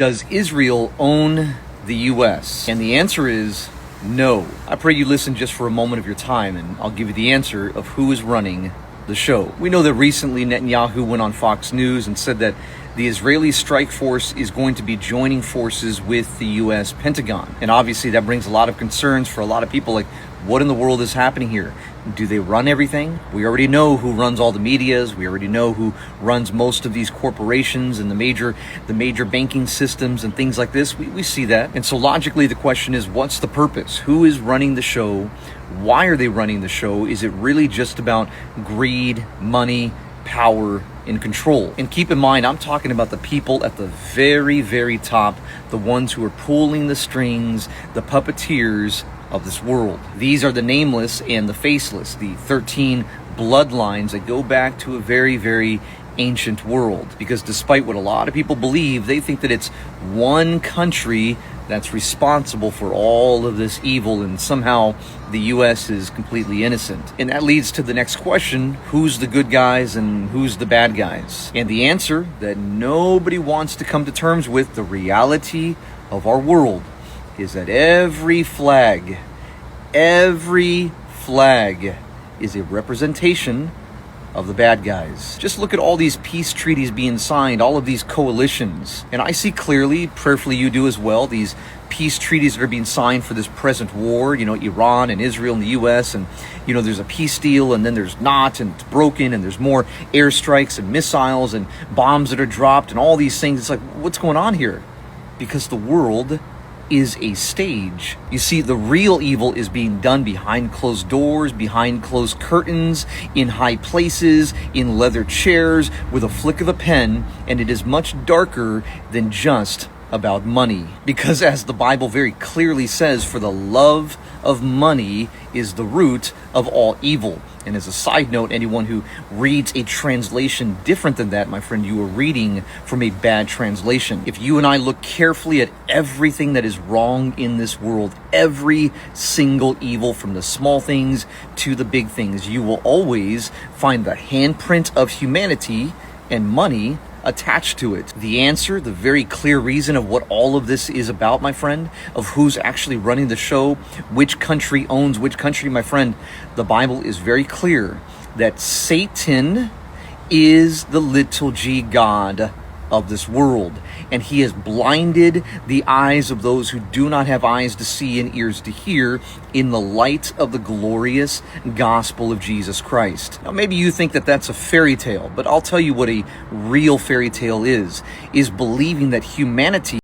Does Israel own the U.S.? And the answer is no. I pray you listen just for a moment of your time, and I'll give you the answer of who is running the show. We know that recently Netanyahu went on Fox News and said that the Israeli strike force is going to be joining forces with the U.S. Pentagon. And obviously that brings a lot of concerns for a lot of people, like, what in the world is happening here? Do they run everything? We already know who runs all the medias. We already know who runs most of these corporations and the major banking systems and things like this. We see that. And so logically the question is, what's the purpose? Who is running the show? Why are they running the show? Is it really just about greed, money, power, and control? And keep in mind, I'm talking about the people at the very, very top, the ones who are pulling the strings, the puppeteers of this world. These are the nameless and the faceless, the 13 bloodlines that go back to a very, very ancient world. Because despite what a lot of people believe, they think that it's one country that's responsible for all of this evil, and somehow the U.S. is completely innocent. And that leads to the next question: who's the good guys and who's the bad guys? And the answer that nobody wants to come to terms with, the reality of our world, is that every flag is a representation of the bad guys. Just look at all these peace treaties being signed, all of these coalitions. And I see clearly, prayerfully you do as well, these peace treaties that are being signed for this present war, Iran and Israel and the US, and there's a peace deal, and then there's not, and it's broken, and there's more airstrikes and missiles and bombs that are dropped and all these things. It's like, what's going on here? Because the world is a stage. You see, the real evil is being done behind closed doors, behind closed curtains, in high places, in leather chairs, with a flick of a pen, and it is much darker than just about money. Because as the Bible very clearly says, for the love of money is the root of all evil. And as a side note, anyone who reads a translation different than that, my friend, you are reading from a bad translation. If you and I look carefully at everything that is wrong in this world, every single evil, from the small things to the big things, you will always find the handprint of humanity and money attached to it. The answer, the very clear reason of what all of this is about, my friend, of who's actually running the show, which country owns which country, my friend, the Bible is very clear that Satan is the little g god of this world, and he has blinded the eyes of those who do not have eyes to see and ears to hear in the light of the glorious gospel of Jesus Christ. Now, maybe you think that that's a fairy tale, but I'll tell you what a real fairy tale is believing that humanity